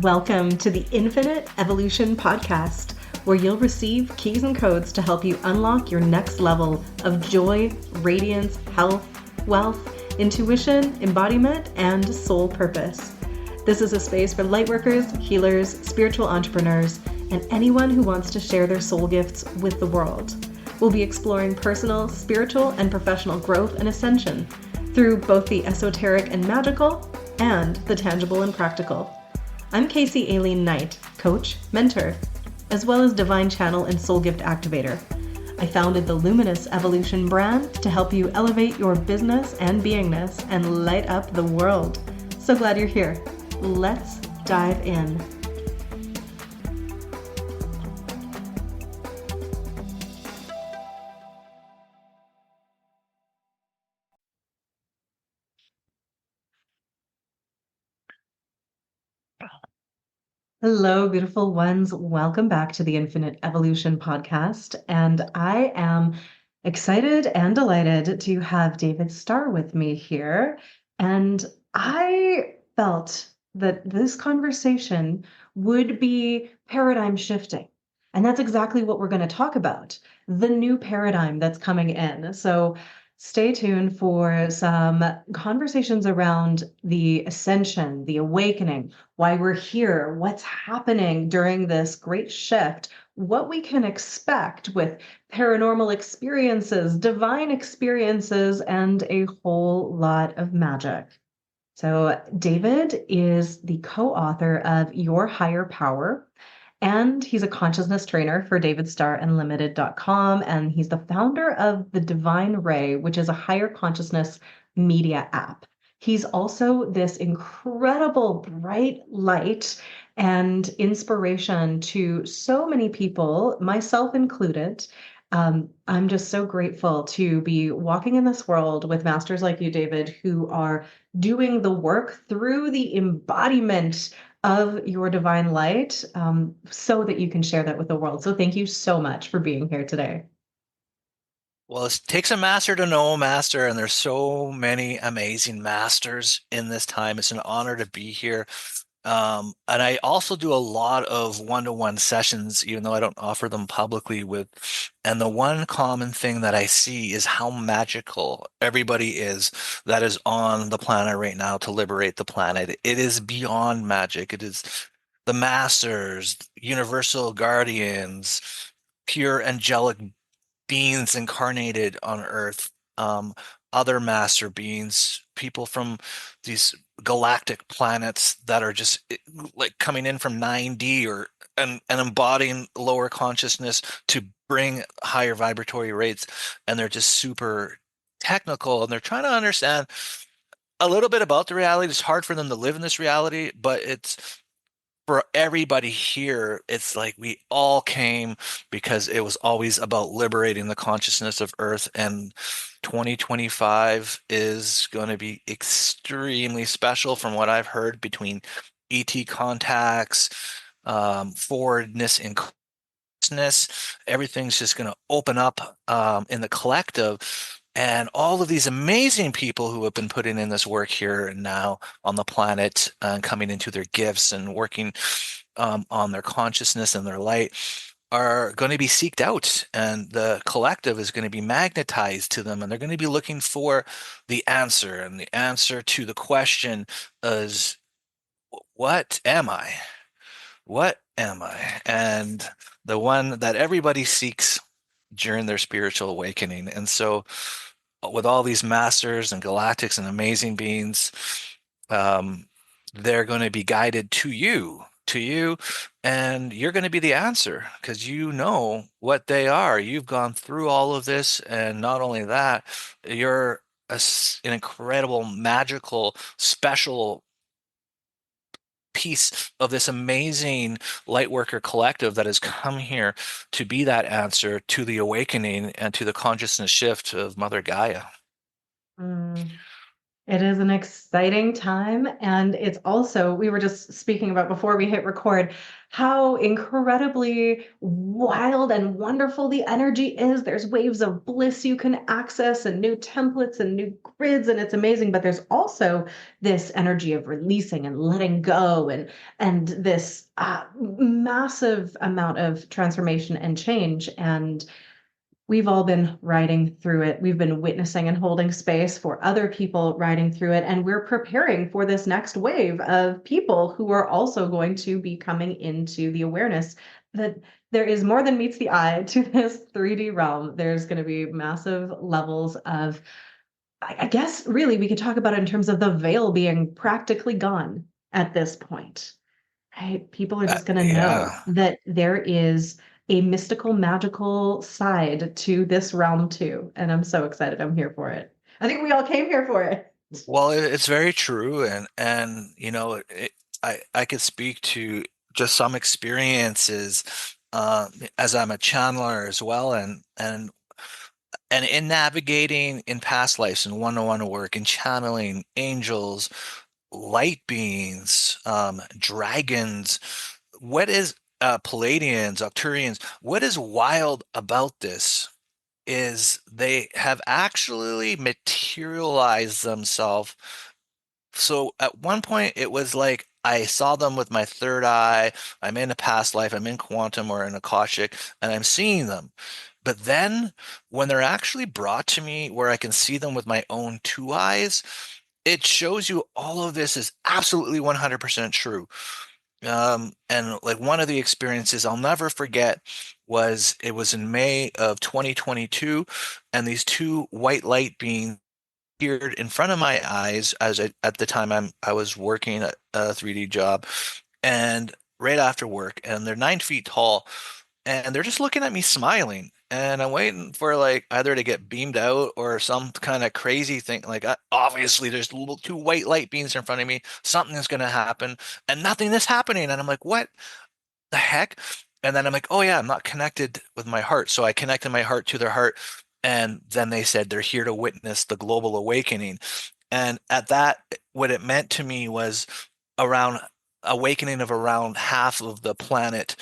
Welcome to the Infinite Evolution Podcast, where you'll receive keys and codes to help you unlock your next level of joy, radiance, health, wealth, intuition, embodiment, and soul purpose. This is a space for lightworkers, healers, spiritual entrepreneurs, and anyone who wants to share their soul gifts with the world. We'll be exploring personal, spiritual, and professional growth and ascension through both the esoteric and magical and the tangible and practical. I'm Casey Aileen Knight, coach, mentor, as well as divine channel and soul gift activator. I founded the Luminous Evolution brand to help you elevate your business and beingness and light up the world. So glad you're here. Let's dive in. Hello, beautiful ones. Welcome back to the Infinite Evolution podcast. And I am excited and delighted to have David Starr with me here. And I felt that this conversation would be paradigm shifting. And that's exactly what we're going to talk about, the new paradigm that's coming in. So stay tuned for some conversations around the ascension, the awakening, why we're here, what's happening during this great shift, what we can expect with paranormal experiences, divine experiences, and a whole lot of magic. So, David is the co author of Your Higher Power, and he's a consciousness trainer for davidstarrunlimited.com. And he's the founder of the Divine Ray, which is a higher consciousness media app. He's also this incredible bright light and inspiration to so many people, myself included. I'm just so grateful to be walking in this world with masters like you, David, who are doing the work through the embodiment of your divine light, so that you can share that with the world. So thank you so much for being here today. Well, it takes a master to know a master, and there's so many amazing masters in this time. It's an honor to be here. And I also do a lot of one-to-one sessions, even though I don't offer them publicly and the one common thing that I see is how magical everybody is that is on the planet right now to liberate the planet. It is beyond magic. It is the masters, universal guardians, pure angelic beings incarnated on Earth, other master beings, people from these galactic planets that are just like coming in from 9D and embodying lower consciousness to bring higher vibratory rates, and they're just super technical and they're trying to understand a little bit about the reality. It's hard for them to live in this reality, but it's for everybody here, it's like we all came because it was always about liberating the consciousness of Earth. And 2025 is going to be extremely special from what I've heard between ET contacts, forwardness in consciousness. Everything's just going to open up in the collective. And all of these amazing people who have been putting in this work here and now on the planet and coming into their gifts and working on their consciousness and their light are going to be seeked out. And the collective is going to be magnetized to them. And they're going to be looking for the answer. And the answer to the question is, what am I? What am I? And the one that everybody seeks during their spiritual awakening. And so, with all these masters and galactics and amazing beings, um, they're going to be guided to you, and you're going to be the answer because you know what they are. You've gone through all of this, and not only that, you're an incredible, magical, special piece of this amazing lightworker collective that has come here to be that answer to the awakening and to the consciousness shift of Mother Gaia. Mm. It is an exciting time. And it's also, we were just speaking about before we hit record, how incredibly wild and wonderful the energy is. There's waves of bliss you can access and new templates and new grids, and it's amazing. But there's also this energy of releasing and letting go and this massive amount of transformation and change. And we've all been riding through it. We've been witnessing and holding space for other people riding through it. And we're preparing for this next wave of people who are also going to be coming into the awareness that there is more than meets the eye to this 3D realm. There's going to be massive levels of, I guess, really, we could talk about it in terms of the veil being practically gone at this point. Right? People are just going to know Yeah. that there is a mystical, magical side to this realm too. And I'm so excited. I'm here for it. I think we all came here for it. Well, it's very true, and I could speak to just some experiences as I'm a channeler as well, and in navigating in past lives and one-on-one work and channeling angels, light beings, dragons. What is Palladians, Octurians? What is wild about this is they have actually materialized themselves. So at one point, it was like I saw them with my third eye. I'm in a past life, I'm in quantum or in Akashic, and I'm seeing them. But then when they're actually brought to me where I can see them with my own two eyes, it shows you all of this is absolutely 100% true. And like one of the experiences I'll never forget was it was in May of 2022, and these two white light beings appeared in front of my eyes at the time I was working a 3D job, and right after work, and they're 9 feet tall, and they're just looking at me smiling. And I'm waiting for like either to get beamed out or some kind of crazy thing. Like obviously, there's little two white light beams in front of me. Something is going to happen, and nothing is happening. And I'm like, what the heck? And then I'm like, oh yeah, I'm not connected with my heart. So I connected my heart to their heart, and then they said they're here to witness the global awakening. And at that, what it meant to me was around awakening of around half of the planet,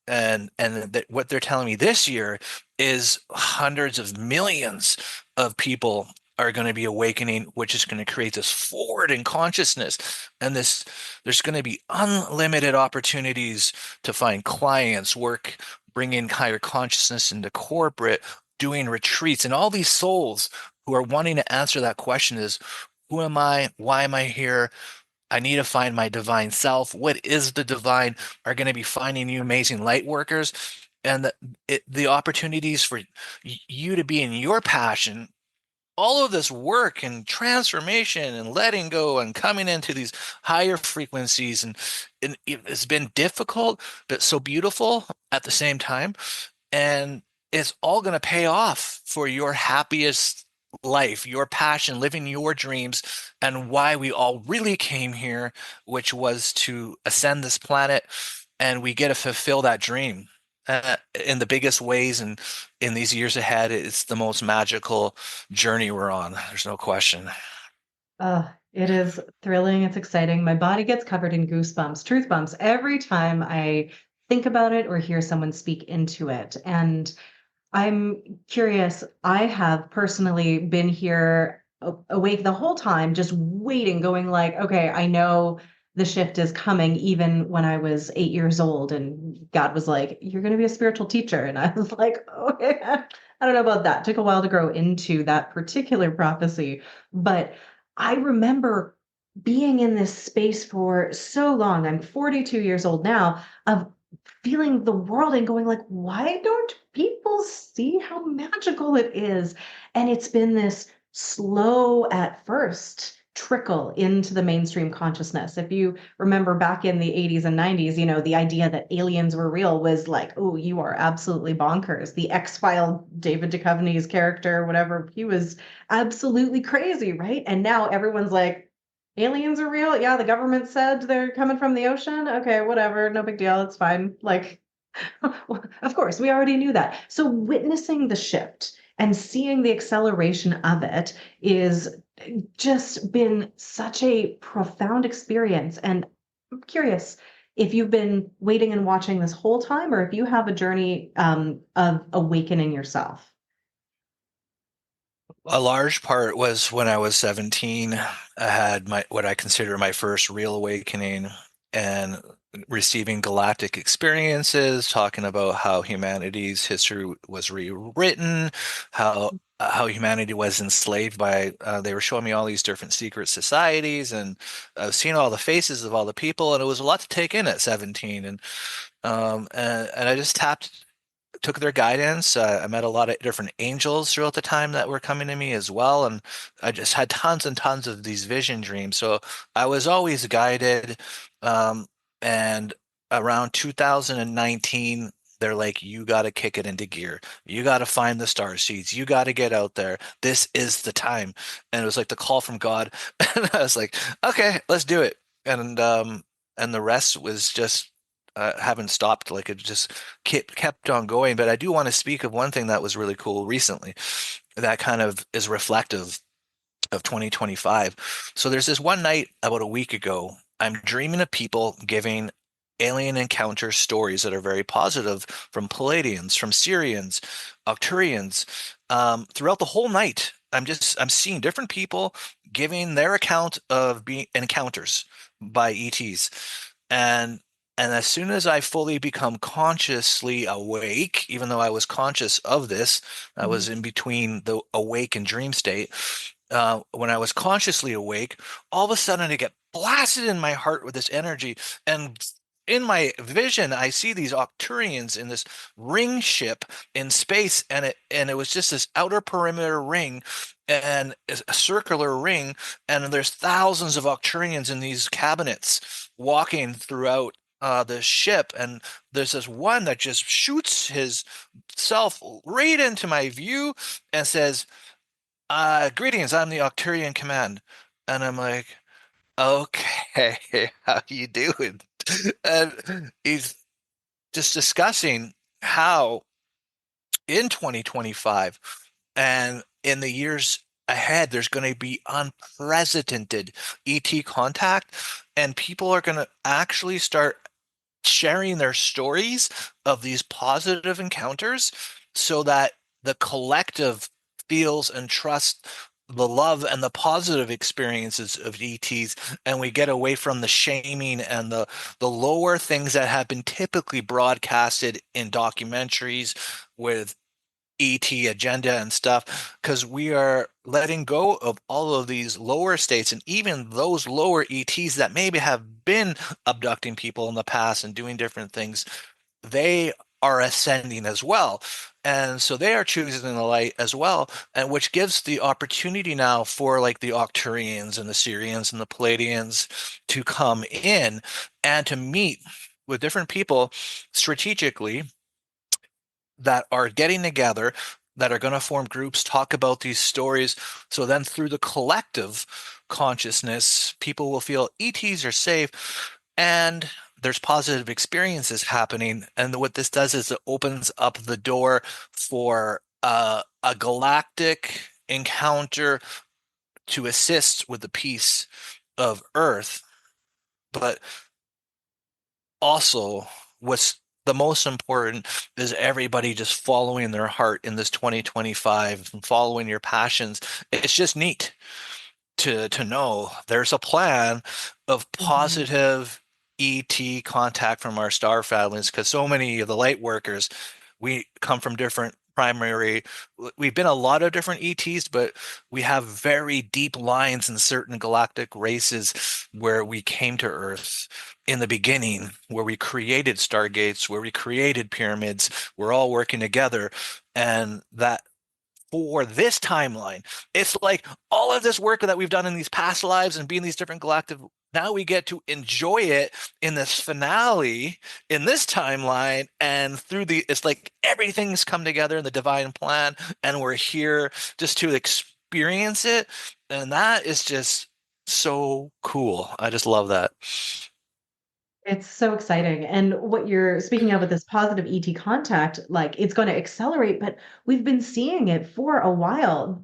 and that what they're telling me this year is hundreds of millions of people are going to be awakening, which is going to create this forward in consciousness, and this there's going to be unlimited opportunities to find clients, work, bring in higher consciousness into corporate, doing retreats, and all these souls who are wanting to answer that question is, who am I? Why am I here? I need to find my divine self. What is the divine? Are going to be finding you amazing light workers, and the opportunities for you to be in your passion. All of this work and transformation and letting go and coming into these higher frequencies, and it's been difficult, but so beautiful at the same time. And it's all going to pay off for your happiest life, your passion, living your dreams, and why we all really came here, which was to ascend this planet, and we get to fulfill that dream in the biggest ways. And in these years ahead, it's the most magical journey we're on. There's no question. It is thrilling. It's exciting. My body gets covered in goosebumps, truth bumps, every time I think about it or hear someone speak into it. And I'm curious. I have personally been here awake the whole time, just waiting, going like, okay, I know the shift is coming, even when I was 8 years old, and God was like, "You're going to be a spiritual teacher," and I was like, "Okay, I don't know about that." Took a while to grow into that particular prophecy, but I remember being in this space for so long. I'm 42 years old now, of feeling the world and going like, why don't people see how magical it is? And it's been this slow at first trickle into the mainstream consciousness. If you remember back in the 80s and 90s, the idea that aliens were real was like, oh, you are absolutely bonkers. The X-File David Duchovny's character, whatever, he was absolutely crazy, right? And now everyone's like, aliens are real? Yeah, the government said they're coming from the ocean. Okay, whatever, no big deal. It's fine. Like, of course, we already knew that. So witnessing the shift And seeing the acceleration of it is just been such a profound experience. And I'm curious if you've been waiting and watching this whole time, or if you have a journey of awakening yourself. A large part was when I was 17. I had my what I consider my first real awakening and receiving galactic experiences, talking about how humanity's history was rewritten, how humanity was enslaved by they were showing me all these different secret societies, and I was seeing all the faces of all the people, and it was a lot to take in at 17. And I just took their guidance. I met a lot of different angels throughout the time that were coming to me as well, and I just had tons and tons of these vision dreams. So I was always guided. Um, and around 2019, they're like, "You got to kick it into gear. You got to find the star seeds. You got to get out there. This is the time." And it was like the call from God, and I was like, "Okay, let's do it." And the rest was just haven't stopped. Like it just kept on going. But I do want to speak of one thing that was really cool recently that kind of is reflective of 2025. So there's this one night about a week ago, I'm dreaming of people giving alien encounter stories that are very positive from Palladians, from Syrians, Arcturians. Throughout the whole night, I'm seeing different people giving their account of being encounters by ETs. And and as soon as I fully become consciously awake, even though I was conscious of this, I was Mhm. in between the awake and dream state. When I was consciously awake, all of a sudden I get blasted in my heart with this energy. And in my vision, I see these Octurians in this ring ship in space, and it was just this outer perimeter ring and a circular ring, and there's thousands of Octurians in these cabinets walking throughout the ship, and there's this one that just shoots his self right into my view and says, greetings, I'm the Octurian Command. And I'm like, okay, how you doing? And he's just discussing how in 2025 and in the years ahead, there's going to be unprecedented ET contact, and people are going to actually start sharing their stories of these positive encounters so that the collective feels and trusts the love and the positive experiences of ETs, and we get away from the shaming and the lower things that have been typically broadcasted in documentaries with ET agenda and stuff, because we are letting go of all of these lower states, and even those lower ETs that maybe have been abducting people in the past and doing different things, they are ascending as well. And so they are choosing the light as well, and which gives the opportunity now for like the Octurians and the Syrians and the Palladians to come in and to meet with different people strategically that are getting together, that are going to form groups, talk about these stories. So then through the collective consciousness, people will feel ETs are safe and there's positive experiences happening. And what this does is it opens up the door for a galactic encounter to assist with the peace of Earth. But also, what's the most important is everybody just following their heart in this 2025 and following your passions. It's just neat to know there's a plan of Mhm. positive ET contact from our star families, because so many of the light workers, we come from different primary, we've been a lot of different ETs, but we have very deep lines in certain galactic races where we came to Earth in the beginning, where we created stargates, where we created pyramids. We're all working together, and that for this timeline. It's like all of this work that we've done in these past lives and being these different galactic, now we get to enjoy it in this finale in this timeline. And through it's like everything's come together in the divine plan, and we're here just to experience it. And that is just so cool. I just love that. It's so exciting. And what you're speaking of with this positive ET contact, like it's going to accelerate, but we've been seeing it for a while.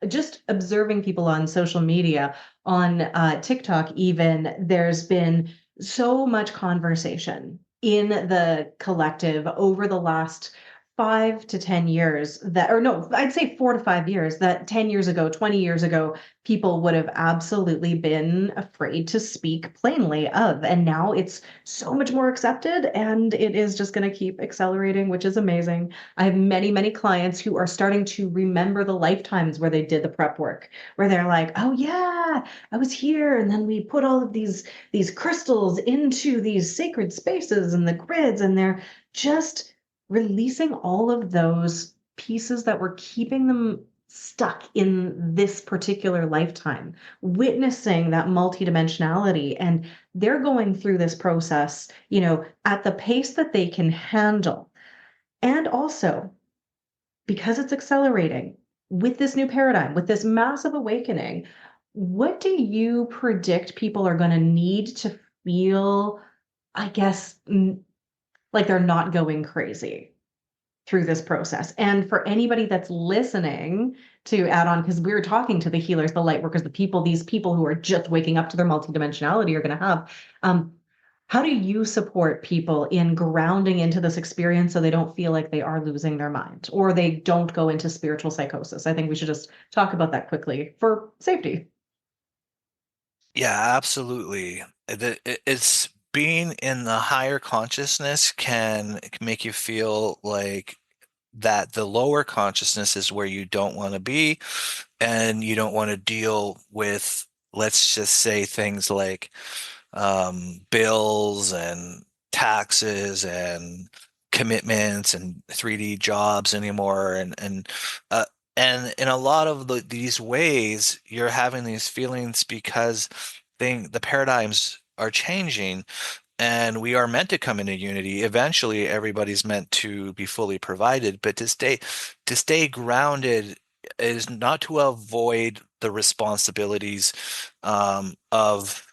Just observing people on social media, on TikTok, even, there's been so much conversation in the collective over the last 5 to 10 years that, or no, I'd say 4 to 5 years, that 10 years ago, 20 years ago, people would have absolutely been afraid to speak plainly of. And now it's so much more accepted and it is just going to keep accelerating, which is amazing. I have many, many clients who are starting to remember the lifetimes where they did the prep work, where they're like, oh yeah, I was here. And then we put all of these crystals into these sacred spaces and the grids, and they're just releasing all of those pieces that were keeping them stuck in this particular lifetime, witnessing that multidimensionality. And they're going through this process, at the pace that they can handle. And also, because it's accelerating with this new paradigm, with this massive awakening, what do you predict people are going to need to feel, I guess, like they're not going crazy through this process? And for anybody that's listening, to add on, because we were talking to the healers, the light workers, these people who are just waking up to their multidimensionality are going to have. How do you support people in grounding into this experience so they don't feel like they are losing their mind or they don't go into spiritual psychosis? I think we should just talk about that quickly for safety. Yeah, absolutely. It's being in the higher consciousness can make you feel like that the lower consciousness is where you don't want to be, and you don't want to deal with, let's just say, things like bills and taxes and commitments and 3D jobs anymore. And in a lot of these ways, you're having these feelings because the paradigms are changing, and we are meant to come into unity. Eventually, everybody's meant to be fully provided, but to stay grounded is not to avoid the responsibilities of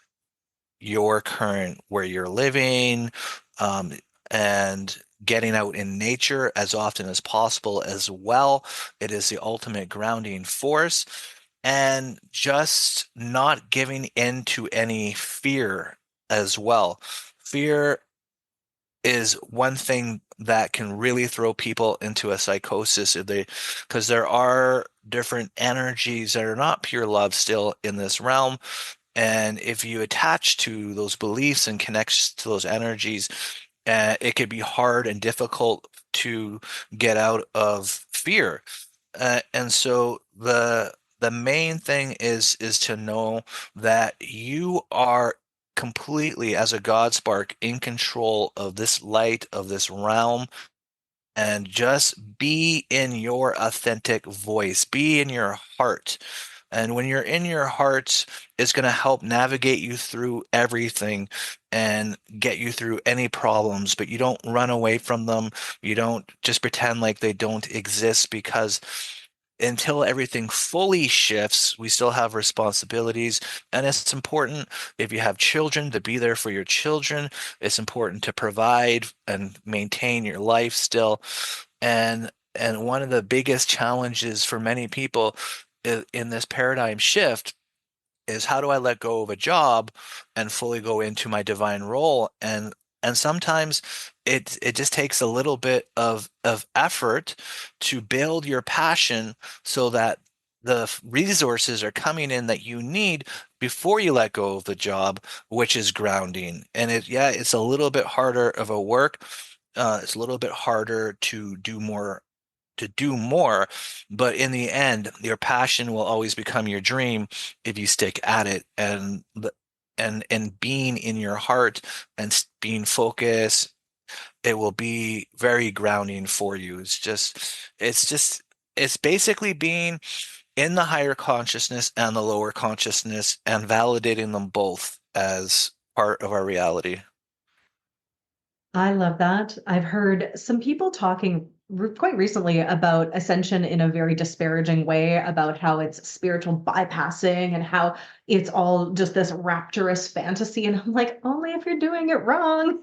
your current where you're living, um, and getting out in nature as often as possible as well. It is the ultimate grounding force. And just not giving in to any fear as well. Fear is one thing that can really throw people into a psychosis if they, because there are different energies that are not pure love still in this realm. And if you attach to those beliefs and connect to those energies, it could be hard and difficult to get out of fear. And so the main thing is to know that you are completely, as a God spark, in control of this light, of this realm, and just be in your authentic voice, be in your heart. And when you're in your heart, it's going to help navigate you through everything and get you through any problems, but you don't run away from them. You don't just pretend like they don't exist, because until everything fully shifts, we still have responsibilities. And it's important, if you have children, to be there for your children. It's important to provide and maintain your life still. And one of the biggest challenges for many people in this paradigm shift is, how do I let go of a job and fully go into my divine role? And sometimes it just takes a little bit of effort to build your passion so that the resources are coming in that you need before you let go of the job, which is grounding. And it's a little bit harder of a work. It's a little bit harder to do more, but in the end, your passion will always become your dream if you stick at it. And being in your heart and being focused, it will be very grounding for you. It's basically being in the higher consciousness and the lower consciousness and validating them both as part of our reality. I love that. I've heard some people talking quite recently about Ascension in a very disparaging way about how it's spiritual bypassing and how it's all just this rapturous fantasy. And I'm like, only if you're doing it wrong.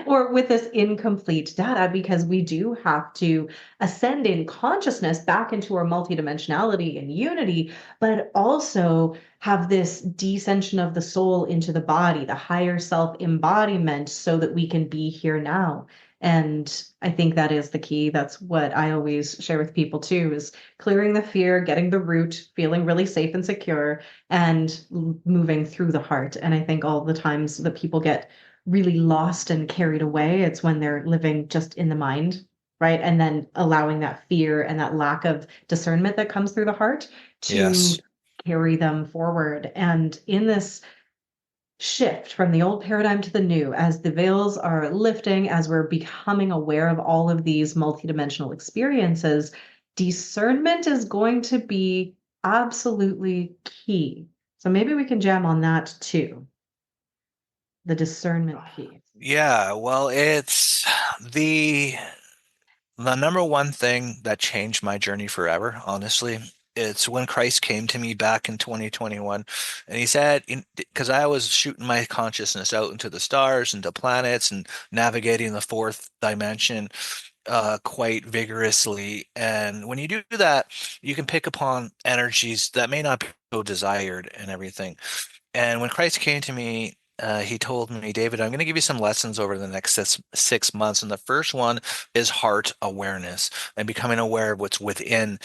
Or with this incomplete data, because we do have to ascend in consciousness back into our multidimensionality and unity, but also have this descension of the soul into the body, the higher self embodiment, so that we can be here now. And I think that is the key. That's what I always share with people too, is clearing the fear, getting the root, feeling really safe and secure, and moving through the heart. And I think all the times that people get really lost and carried away, it's when they're living just in the mind, right? And then allowing that fear and that lack of discernment that comes through the heart to Yes. carry them forward. And in this shift from the old paradigm to the new, as the veils are lifting, as we're becoming aware of all of these multidimensional experiences, discernment is going to be absolutely key. So maybe we can jam on that too, the discernment piece. Yeah, well, it's the the number one thing that changed my journey forever, honestly. It's when Christ came to me back in 2021, and he said, because I was shooting my consciousness out into the stars, into planets, and navigating the fourth dimension quite vigorously. And when you do that, you can pick upon energies that may not be so desired and everything. And when Christ came to me, he told me, David, I'm going to give you some lessons over the next 6 months. And the first one is heart awareness and becoming aware of what's within.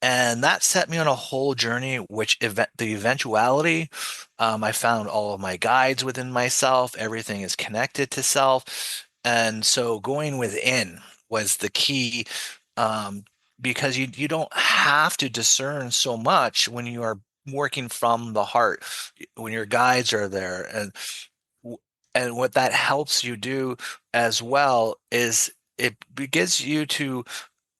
And that set me on a whole journey, which the eventuality, I found all of my guides within myself. Everything is connected to self. And so going within was the key, um, because you don't have to discern so much when you are working from the heart, when your guides are there. And what that helps you do as well is it begins you to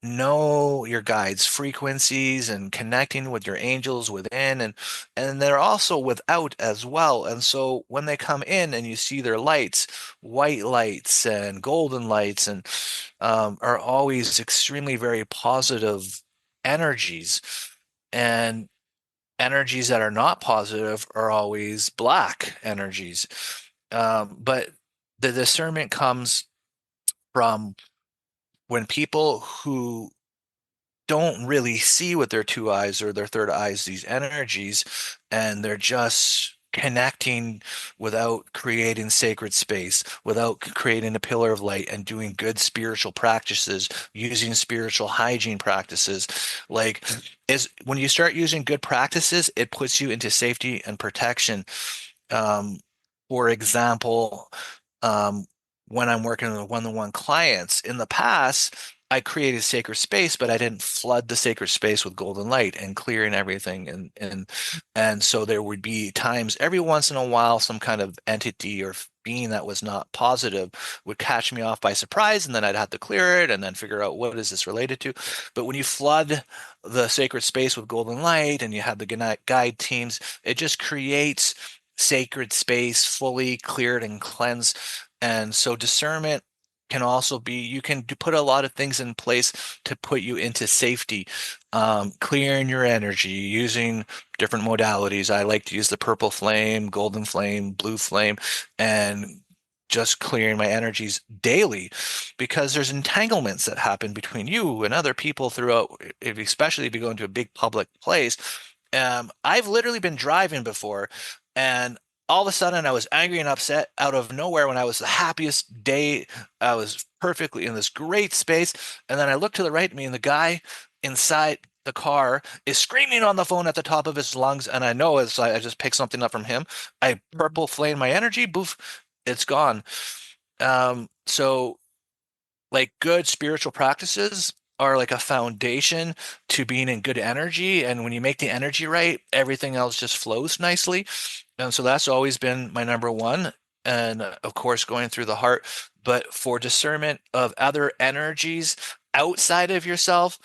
know your guides' frequencies and connecting with your angels within, and they're also without as well. And so when they come in and you see their lights, white lights and golden lights, and are always extremely very positive energies. And energies that are not positive are always black energies. But the discernment comes from when people who don't really see with their two eyes or their third eyes these energies, and they're just connecting without creating sacred space, without creating a pillar of light and doing good spiritual practices, using spiritual hygiene practices. Like, is when you start using good practices, it puts you into safety and protection. Um, for example, um, when I'm working with one-on-one clients, in the past, I created sacred space, but I didn't flood the sacred space with golden light and clearing everything. And so there would be times every once in a while, some kind of entity or being that was not positive would catch me off by surprise, and then I'd have to clear it and then figure out what is this related to. But when you flood the sacred space with golden light and you have the guide teams, it just creates sacred space fully cleared and cleansed. And so discernment can also be, you can put a lot of things in place to put you into safety, clearing your energy using different modalities. I like to use the purple flame, golden flame, blue flame, and just clearing my energies daily, because there's entanglements that happen between you and other people throughout, especially if you go into a big public place. I've literally been driving before, and all of a sudden I was angry and upset out of nowhere when I was the happiest day. I was perfectly in this great space. And then I look to the right of me, and the guy inside the car is screaming on the phone at the top of his lungs. And I know as I just picked something up from him, I purple flame my energy, boof, it's gone. So like good spiritual practices are like a foundation to being in good energy. And when you make the energy right, everything else just flows nicely. And so that's always been my number one. And of course, going through the heart. But for discernment of other energies outside of yourself,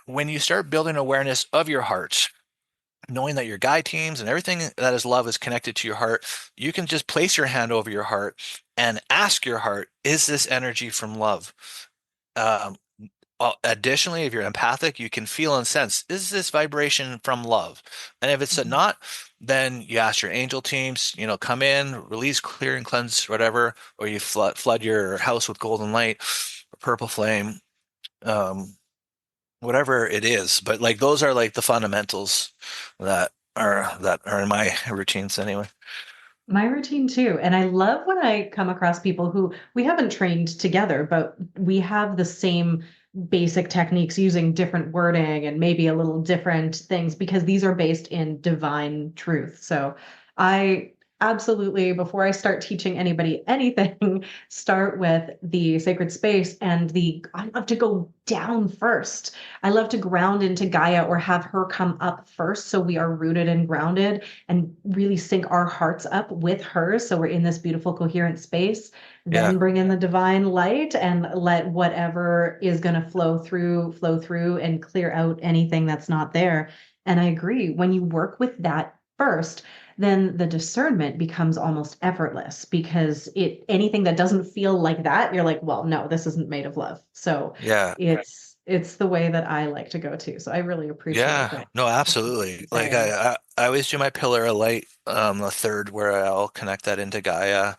when you start building awareness of your heart, knowing that your guide teams and everything that is love is connected to your heart, you can just place your hand over your heart and ask your heart, is this energy from love? Um, Additionally, if you're empathic, you can feel and sense, is this vibration from love? And if it's Mhm. not, then you ask your angel teams, come in, release, clear, and cleanse, whatever, or you flood your house with golden light, purple flame, um, whatever it is. But like those are like the fundamentals that are in my routines anyway. My routine too. And I love when I come across people who we haven't trained together, but we have the same basic techniques using different wording and maybe a little different things because these are based in divine truth. So I absolutely, before I start teaching anybody anything, start with the sacred space and I love to go down first. I love to ground into Gaia or have her come up first so we are rooted and grounded and really sync our hearts up with hers. So we're in this beautiful, coherent space. Yeah. Then bring in the divine light and let whatever is going to flow through and clear out anything that's not there. And I agree. When you work with that first, then the discernment becomes almost effortless because anything that doesn't feel like that, you're like, well, no, this isn't made of love. So Yeah. it's the way that I like to go to. So I really appreciate Yeah, what no, you're absolutely. Like saying. I always do my pillar of light, the third where I'll connect that into Gaia.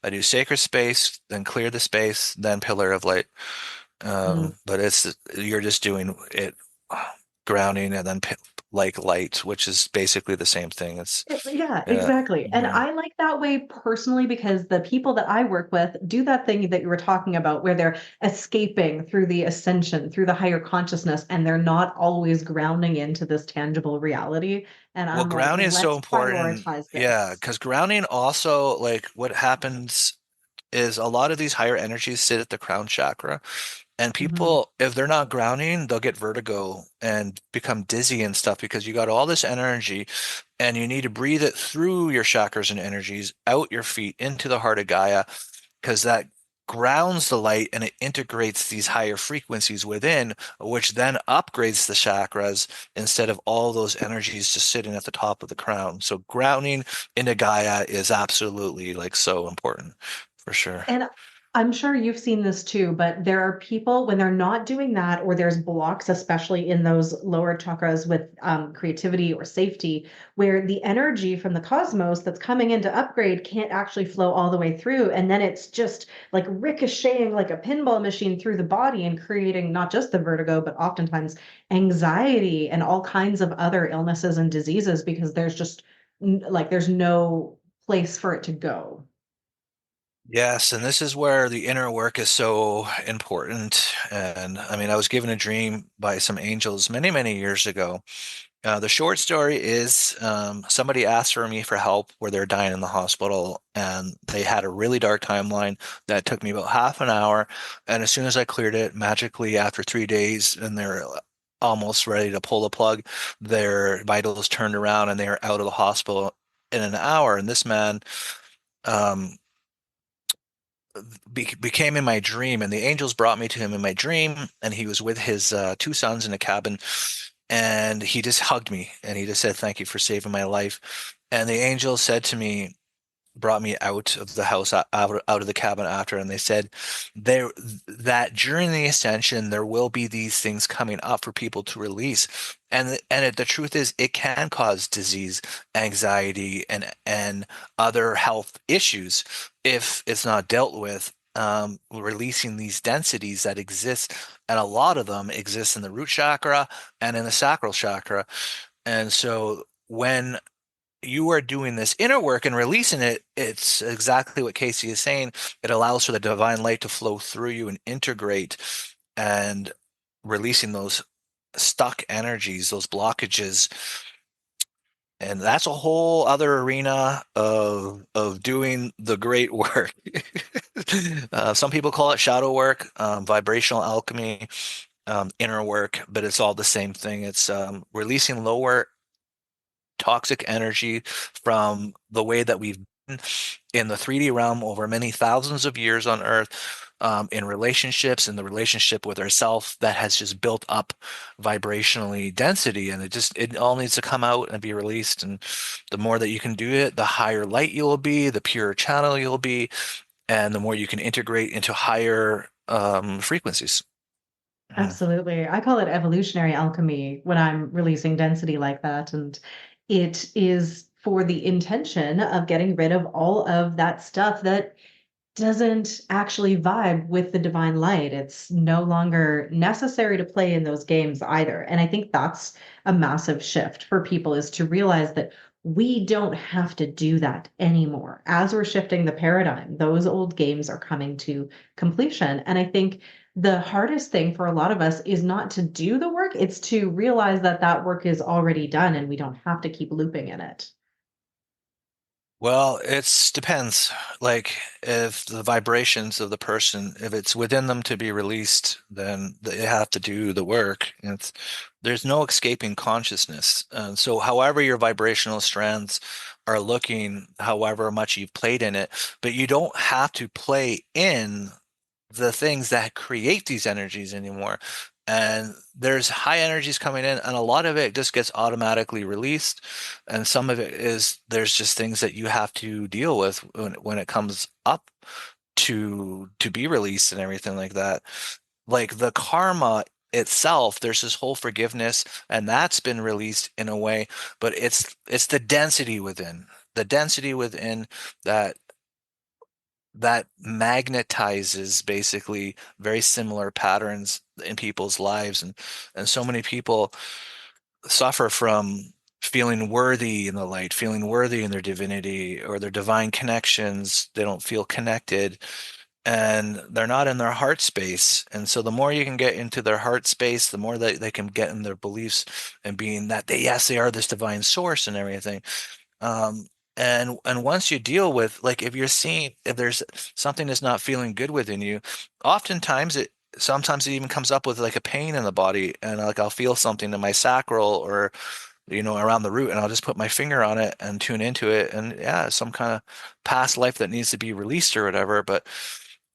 I do sacred space, then clear the space, then pillar of light. Mhm. But you're just doing it grounding and then like light, which is basically the same thing. Yeah, Yeah, exactly. And yeah. I like that way personally because the people that I work with do that thing that you were talking about where they're escaping through the ascension, through the higher consciousness, and they're not always grounding into this tangible reality. And Well, I'm like, grounding is so let's important. prioritize Yeah, this. because grounding also, like what happens is a lot of these higher energies sit at the crown chakra. And Mhm. people, if they're not grounding, they'll get vertigo and become dizzy and stuff because you got all this energy and you need to breathe it through your chakras and energies, out your feet into the heart of Gaia, because that grounds the light and it integrates these higher frequencies within, which then upgrades the chakras instead of all those energies just sitting at the top of the crown. So grounding into Gaia is absolutely like so important for sure. And I'm sure you've seen this too, but there are people when they're not doing that, or there's blocks, especially in those lower chakras with creativity or safety, where the energy from the cosmos that's coming in to upgrade can't actually flow all the way through. And then it's just like ricocheting like a pinball machine through the body and creating not just the vertigo, but oftentimes anxiety and all kinds of other illnesses and diseases because there's just like there's no place for it to go. Yes, and this is where the inner work is so important. And I mean, I was given a dream by some angels many, many years ago. The short story is somebody asked for me for help where they're dying in the hospital, and they had a really dark timeline that took me about half an hour. And as soon as I cleared it, magically after 3 days, and they're almost ready to pull the plug, their vitals turned around and they are out of the hospital in an hour. And this man, um, became in my dream, and the angels brought me to him in my dream, and he was with his two sons in a cabin, and he just hugged me, and he just said, "Thank you for saving my life." And the angels said to me, brought me out of the house, out of the cabin after, and they said there that during the ascension there will be these things coming up for people to release, the truth is it can cause disease, anxiety, and other health issues if it's not dealt with. Releasing these densities that exist, and a lot of them exist in the root chakra and in the sacral chakra. And so when you are doing this inner work and releasing it, it's exactly what Casey is saying. It allows for the divine light to flow through you and integrate and releasing those stuck energies, those blockages. And that's a whole other arena of doing the great work. Some people call it shadow work, vibrational alchemy, inner work, but it's all the same thing. It's releasing lower toxic energy from the way that we've been in the 3D realm over many thousands of years on Earth, in relationships, in the relationship with ourself that has just built up vibrationally density, and it all needs to come out and be released. And the more that you can do it, the higher light you'll be, the purer channel you'll be, and the more you can integrate into higher frequencies. Absolutely. I call it evolutionary alchemy when I'm releasing density like that. And it is for the intention of getting rid of all of that stuff that doesn't actually vibe with the divine light. It's no longer necessary to play in those games either. And I think that's a massive shift for people is to realize that we don't have to do that anymore. As we're shifting the paradigm, those old games are coming to completion. And I think the hardest thing for a lot of us is not to do the work, it's to realize that that work is already done and we don't have to keep looping in it. Well, it's depends. Like if the vibrations of the person, if it's within them to be released, then they have to do the work. There's no escaping consciousness. So however your vibrational strands are looking, however much you've played in it, but you don't have to play in the things that create these energies anymore. And there's high energies coming in, and a lot of it just gets automatically released. And some of it is there's just things that you have to deal with when it comes up to be released and everything like that. Like the karma itself, there's this whole forgiveness, and that's been released in a way, but it's the density within that that magnetizes basically very similar patterns in people's lives, and so many people suffer from feeling worthy in the light, feeling worthy in their divinity or their divine connections. They don't feel connected and they're not in their heart space. And so the more you can get into their heart space, the more they can get in their beliefs and being that they, yes, they are this divine source and everything. um, and once you deal with, like, if you're seeing if there's something that's not feeling good within you, oftentimes it sometimes it even comes up with like a pain in the body, and like I'll feel something in my sacral or around the root, and I'll just put my finger on it and tune into it, and yeah, some kind of past life that needs to be released or whatever. But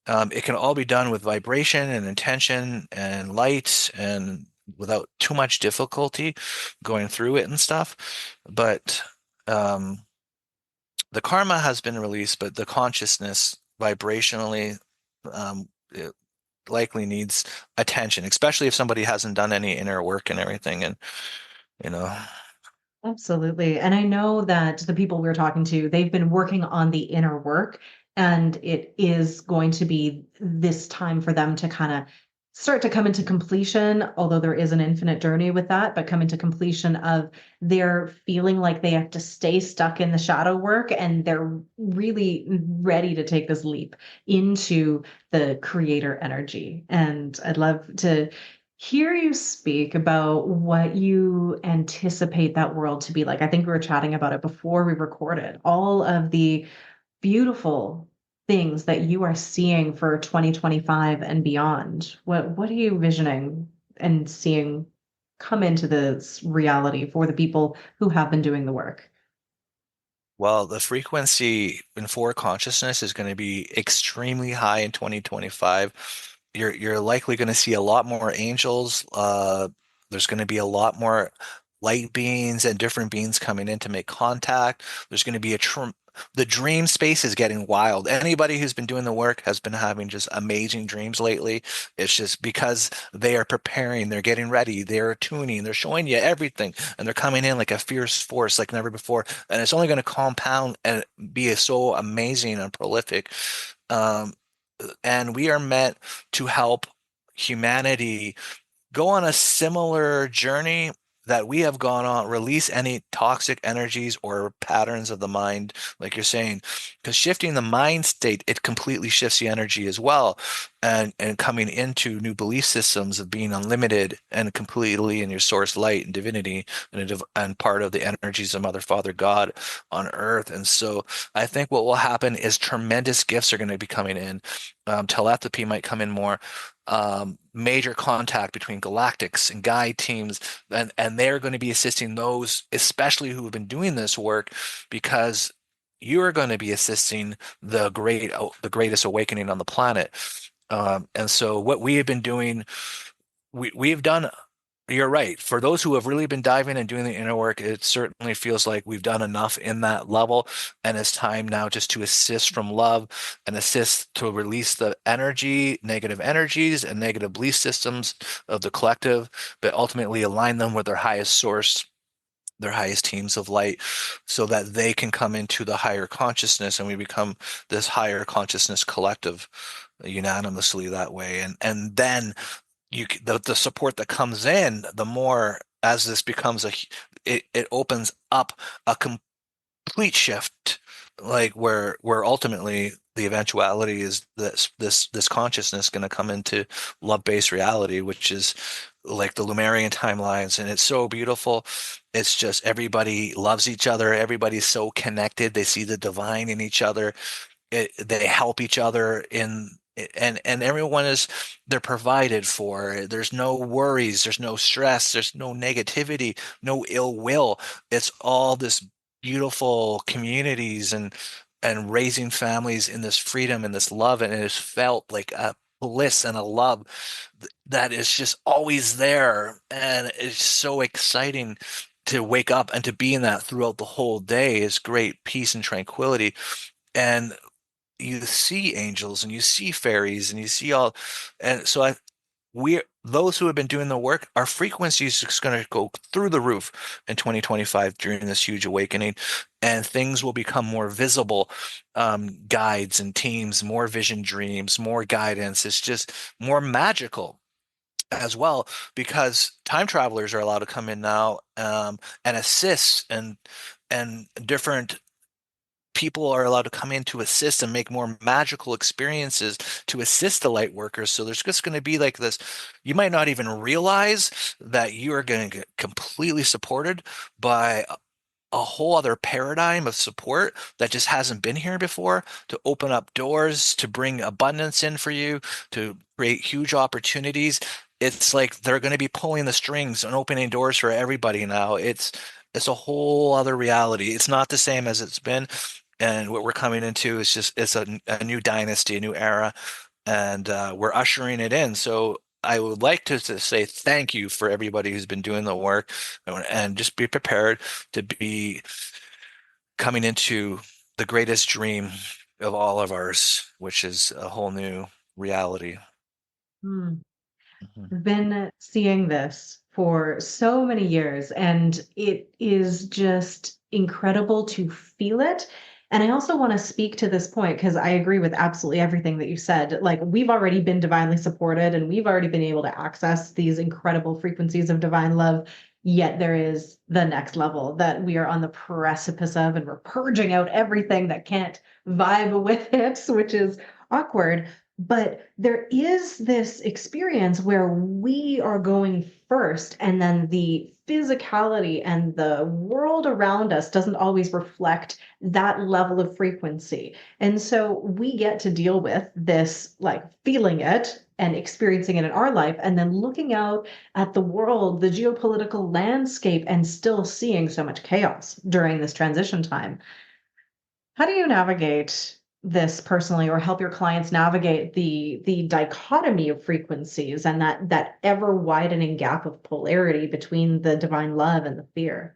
it can all be done with vibration and intention and light and without too much difficulty going through it and stuff. But um, the karma has been released, but the consciousness vibrationally, it likely needs attention, especially if somebody hasn't done any inner work and everything. And you know, Absolutely. And I know that the people we're talking to, they've been working on the inner work, and it is going to be this time for them to kind of start to come into completion, although there is an infinite journey with that, but come into completion of their feeling like they have to stay stuck in the shadow work and they're really ready to take this leap into the creator energy. And I'd love to hear you speak about what you anticipate that world to be like. I think we were chatting about it before we recorded. All of the beautiful things that you are seeing for 2025 and beyond. What are you visioning and seeing come into this reality for the people who have been doing the work? well, the frequency in four consciousness is going to be extremely high in 2025. You're likely going to see a lot more angels. There's going to be a lot more light beings and different beings coming in to make contact. There's going to be the dream space is getting wild. Anybody who's been doing the work has been having just amazing dreams lately. It's just because they are preparing, they're getting ready, they're tuning, they're showing you everything, and they're coming in like a fierce force like never before. And it's only going to compound and be so amazing and prolific. Um, and we are meant to help humanity go on a similar journey that we have gone on, release any toxic energies or patterns of the mind, like you're saying, because shifting the mind state, it completely shifts the energy as well. And coming into new belief systems of being unlimited and completely in your source light and divinity and part of the energies of Mother, Father, God on earth. And so I think what will happen is tremendous gifts are going to be coming in. Telepathy might come in more, major contact between galactics and guide teams, and they're going to be assisting those, especially who have been doing this work, because you're going to be assisting the greatest awakening on the planet. And so what we have been doing, we've done. you're right. For those who have really been diving and doing the inner work, it certainly feels like we've done enough in that level. And it's time now just to assist from love and assist to release the energy, negative energies and negative belief systems of the collective, but ultimately align them with their highest source, their highest teams of light, so that they can come into the higher consciousness and we become this higher consciousness collective unanimously that way. And then the support that comes in, the more as this becomes it opens up a complete shift, like where ultimately the eventuality is this consciousness going to come into love-based reality, which is like the Lumerian timelines, and it's so beautiful. It's just everybody loves each other, everybody's so connected, they see the divine in each other, they help each other in, and everyone is, they're provided for. There's no worries, there's no stress, there's no negativity, no ill will. It's all this beautiful communities and raising families in this freedom and this love, and it is felt like a bliss and a love that is just always there, and it's so exciting to wake up and to be in that throughout the whole day is great peace and tranquility. And you see angels and you see fairies and you see all, and so we, those who have been doing the work, our frequency is just going to go through the roof in 2025 during this huge awakening, and things will become more visible, guides and teams, more vision dreams, more guidance. It's just more magical as well, because time travelers are allowed to come in now, and assist, and different people are allowed to come in to assist and make more magical experiences to assist the light workers. So there's just going to be like this, you might not even realize that you are going to get completely supported by a whole other paradigm of support that just hasn't been here before, to open up doors, to bring abundance in for you, to create huge opportunities. It's like they're going to be pulling the strings and opening doors for everybody now. It's a whole other reality. It's not the same as it's been. And what we're coming into is just, it's a new dynasty, a new era, and we're ushering it in. So I would like to say thank you for everybody who's been doing the work, and just be prepared to be coming into the greatest dream of all of ours, which is a whole new reality. Hmm. Mhm. I've been seeing this for so many years, and it is just incredible to feel it. And I also want to speak to this point because I agree with absolutely everything that you said. Like, we've already been divinely supported and we've already been able to access these incredible frequencies of divine love. Yet there is the next level that we are on the precipice of, and we're purging out everything that can't vibe with it, which is awkward. But there is this experience where we are going first, and then the physicality and the world around us doesn't always reflect that level of frequency. And so we get to deal with this, like feeling it and experiencing it in our life, and then looking out at the world, the geopolitical landscape, and still seeing so much chaos during this transition time. How do you navigate this personally, or help your clients navigate the dichotomy of frequencies and that ever widening gap of polarity between the divine love and the fear?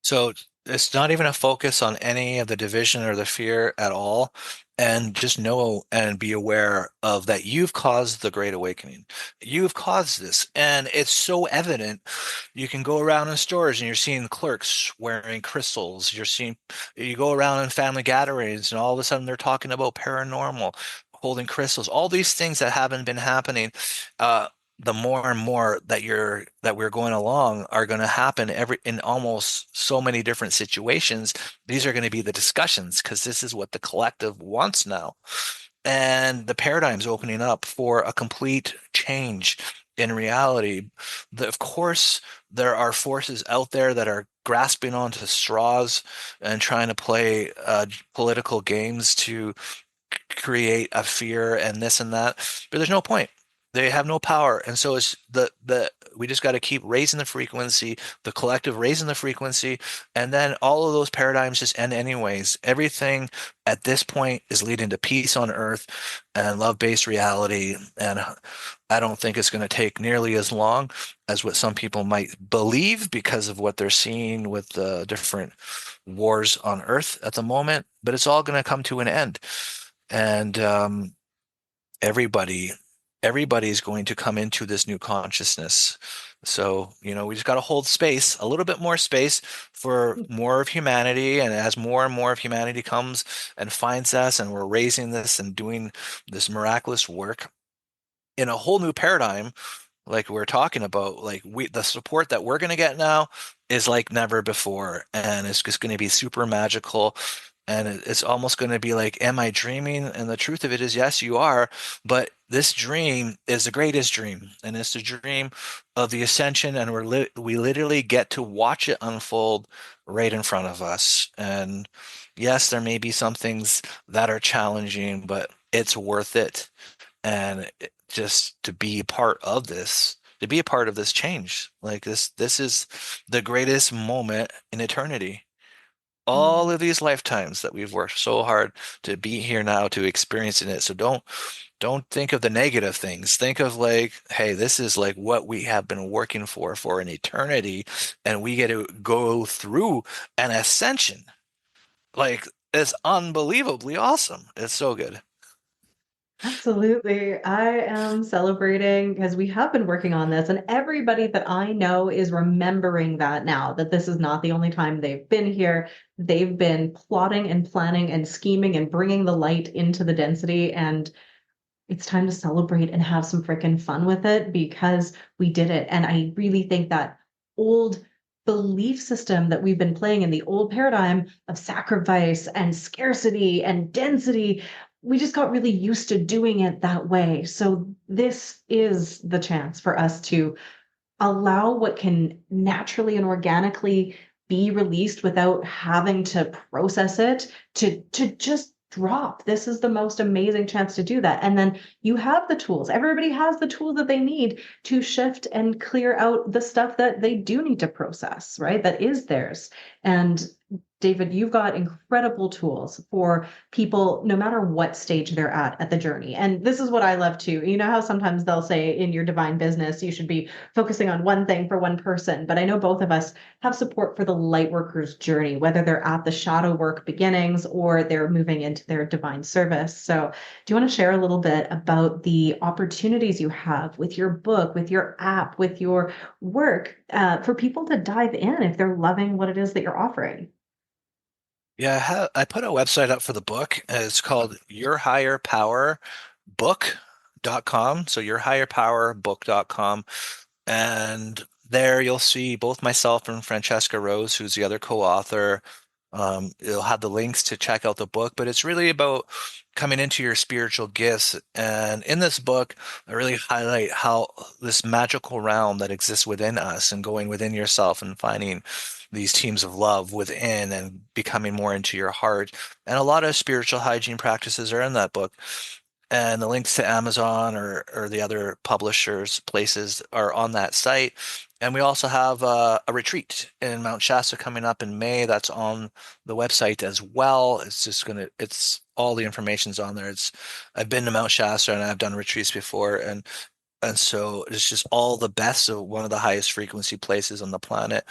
So it's not even a focus on any of the division or the fear at all. And just know and be aware of that you've caused the Great Awakening. You've caused this. And it's so evident. You can go around in stores and you're seeing clerks wearing crystals. You go around in family gatherings and all of a sudden they're talking about paranormal, holding crystals, all these things that haven't been happening. Uh, the more and more that we're going along are going to happen every in almost so many different situations. These are going to be the discussions because this is what the collective wants now. And the paradigm's opening up for a complete change in reality. Of course, there are forces out there that are grasping onto straws and trying to play political games to create a fear and this and that, but there's no point. They have no power. And so it's the we just got to keep raising the frequency, the collective raising the frequency, and then all of those paradigms just end anyways. Everything at this point is leading to peace on earth and love-based reality. And I don't think it's going to take nearly as long as what some people might believe because of what they're seeing with the different wars on earth at the moment. But it's all going to come to an end. And everybody everybody's going to come into this new consciousness. So, we just got to hold space, a little bit more space for more of humanity. And as more and more of humanity comes and finds us, and we're raising this and doing this miraculous work in a whole new paradigm, like we're talking about, like the support that we're going to get now is like never before, and it's just going to be super magical. And it's almost going to be like, am I dreaming? And the truth of it is, yes, you are. But this dream is the greatest dream, and it's the dream of the ascension, and we literally get to watch it unfold right in front of us. And yes, there may be some things that are challenging, but it's worth it. And just to be part of this, to be a part of this change, like this is the greatest moment in eternity. All Mm. of these lifetimes that we've worked so hard to be here now to experiencing it. So don't think of the negative things. Think of like, hey, this is like what we have been working for an eternity, and we get to go through an ascension. Like, it's unbelievably awesome. It's so good. Absolutely. I am celebrating because we have been working on this, and everybody that I know is remembering that now, that this is not the only time they've been here. They've been plotting and planning and scheming and bringing the light into the density. And it's time to celebrate and have some freaking fun with it because we did it. And I really think that old belief system that we've been playing in the old paradigm of sacrifice and scarcity and density, we just got really used to doing it that way. So this is the chance for us to allow what can naturally and organically be released without having to process it to just drop. This is the most amazing chance to do that. And then you have the tools. Everybody has the tools that they need to shift and clear out the stuff that they do need to process, right? That is theirs. And David, you've got incredible tools for people, no matter what stage they're at the journey. And this is what I love too. You know how sometimes they'll say in your divine business, you should be focusing on one thing for one person. But I know both of us have support for the light workers journey, whether they're at the shadow work beginnings or they're moving into their divine service. So do you want to share a little bit about the opportunities you have with your book, with your app, with your work, for people to dive in if they're loving what it is that you're offering? Yeah, I put a website up for the book. It's called yourhigherpowerbook.com. So yourhigherpowerbook.com. And there you'll see both myself and Francesca Rose, who's the other co-author. It'll have the links to check out the book, but it's really about coming into your spiritual gifts. And in this book, I really highlight how this magical realm that exists within us, and going within yourself and finding these teams of love within and becoming more into your heart. And a lot of spiritual hygiene practices are in that book. And the links to Amazon or the other publishers places are on that site. And we also have a retreat in Mount Shasta coming up in May. That's on the website as well. It's all the information's on there. I've been to Mount Shasta and I've done retreats before, and so it's just all the best of one of the highest frequency places on the planet.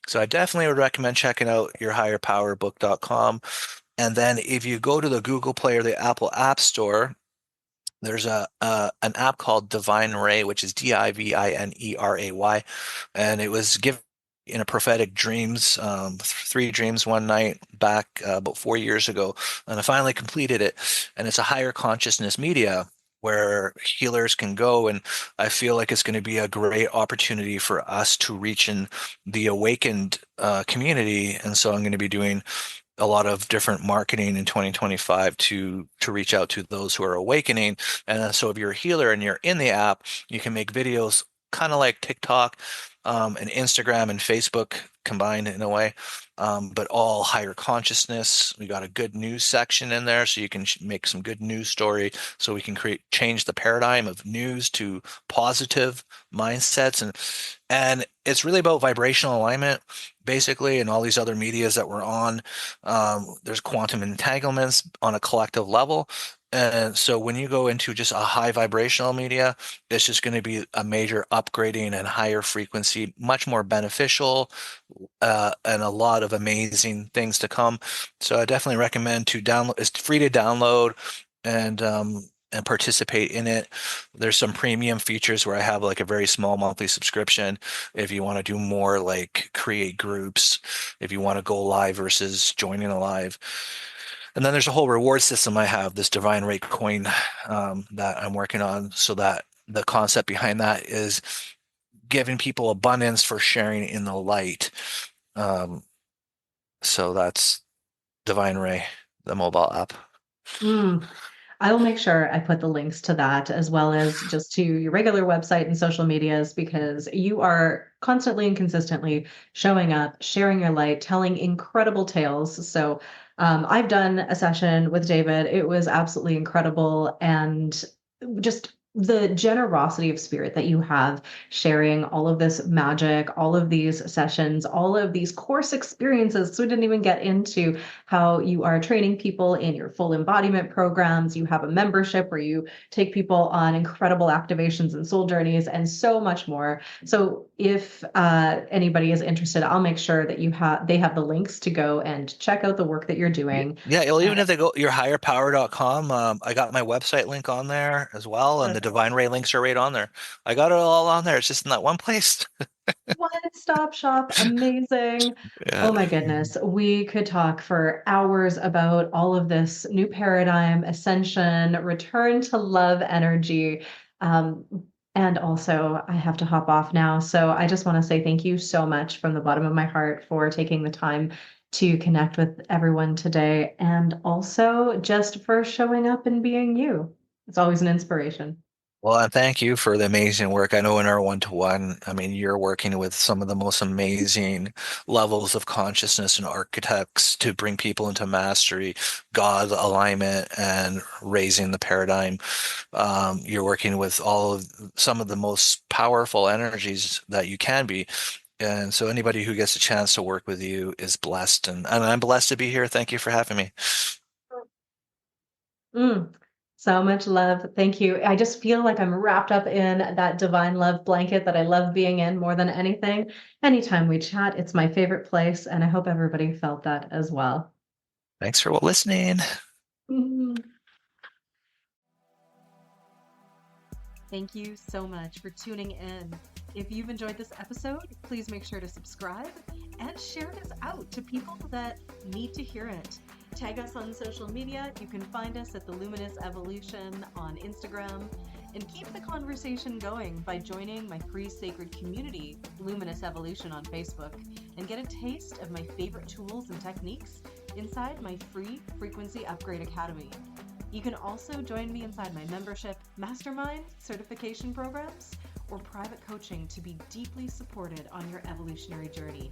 So I definitely would recommend checking out yourhigherpowerbook.com. And then if you go to the Google Play or the Apple App Store, there's an app called Divine Ray, which is Divineray, and it was given in a prophetic dreams, three dreams one night back about 4 years ago, and I finally completed it. And it's a higher consciousness media where healers can go, and I feel like it's going to be a great opportunity for us to reach in the awakened community. And so I'm going to be doing a lot of different marketing in 2025 to reach out to those who are awakening. And so if you're a healer and you're in the app, you can make videos kind of like TikTok, and Instagram and Facebook combined in a way. but all higher consciousness. We got a good news section in there, so you can make some good news story. So we can change the paradigm of news to positive mindsets, and it's really about vibrational alignment, basically, and all these other medias that we're on. There's quantum entanglements on a collective level. And so when you go into just a high vibrational media, it's just going to be a major upgrading and higher frequency, much more beneficial, and a lot of amazing things to come. So I definitely recommend to download. It's free to download and participate in it. There's some premium features where I have like a very small monthly subscription. If you want to do more, like create groups, if you want to go live versus joining a live. And then there's a whole reward system I have, this Divine Rate coin that I'm working on, so that the concept behind that is giving people abundance for sharing in the light. Um, so that's Divine Ray, the mobile app. Mm. I will make sure I put the links to that as well as just to your regular website and social medias because you are constantly and consistently showing up, sharing your light, telling incredible tales. So I've done a session with David. It was absolutely incredible. And just the generosity of spirit that you have sharing all of this magic, all of these sessions, all of these course experiences. So we didn't even get into how you are training people in your full embodiment programs. You have a membership where you take people on incredible activations and soul journeys and so much more. So if anybody is interested, I'll make sure that they have the links to go and check out the work that you're doing. Yeah, even if they go yourhigherpower.com, I got my website link on there as well, and the Divine Ray links are right on there. I got it all on there. It's just in that one place. One-stop shop, amazing. Yeah. Oh my goodness. We could talk for hours about all of this new paradigm, ascension, return to love energy. Um, and also, I have to hop off now. So I just want to say thank you so much from the bottom of my heart for taking the time to connect with everyone today and also just for showing up and being you. It's always an inspiration. Well, and thank you for the amazing work. I know in our one-to-one, I mean, you're working with some of the most amazing levels of consciousness and architects to bring people into mastery, God alignment, and raising the paradigm. You're working with some of the most powerful energies that you can be. And so anybody who gets a chance to work with you is blessed. And I'm blessed to be here. Thank you for having me. Mm, so much love. Thank you. I just feel like I'm wrapped up in that divine love blanket that I love being in more than anything. Anytime we chat, it's my favorite place, and I hope everybody felt that as well. Thanks for listening. Mhm. Thank you so much for tuning in. If you've enjoyed this episode, please make sure to subscribe and share this out to people that need to hear it. Tag us on social media. You can find us at The Luminous Evolution on Instagram. And keep the conversation going by joining my free sacred community, Luminous Evolution, on Facebook, and get a taste of my favorite tools and techniques inside my free Frequency Upgrade Academy. You can also join me inside my membership, mastermind, certification programs, or private coaching to be deeply supported on your evolutionary journey.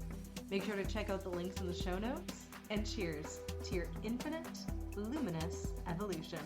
Make sure to check out the links in the show notes, and cheers to your infinite, luminous evolution.